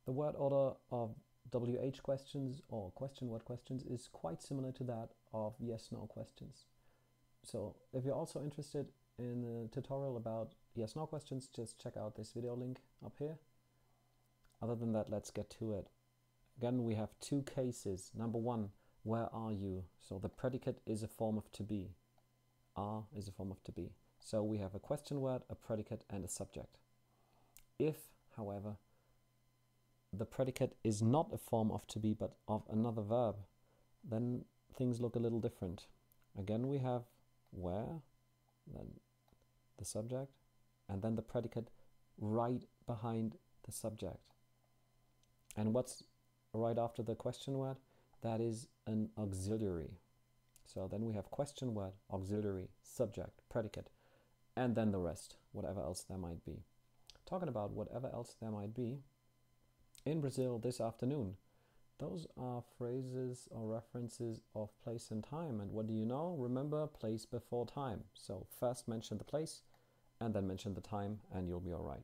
The word order of WH questions or question word questions is quite similar to that of yes/no questions. So if you're also interested in a tutorial about yes/no questions, just check out this video link up here. Other than that, let's get to it. Again, we have two cases. Number one, where are you? So the predicate is a form of to be. Are is a form of to be. So we have a question word, a predicate, and a subject. If, however, the predicate is not a form of to be but of another verb, then things look a little different. Again, we have where, then the subject, and then the predicate right behind the subject. And what's right after the question word? That is an auxiliary. So then we have question word, auxiliary, subject, predicate, and then the rest, whatever else there might be. Talking about whatever else there might be, in Brazil this afternoon, those are phrases or references of place and time. And what do you know? Remember, place before time. So first mention the place and then mention the time and you'll be all right.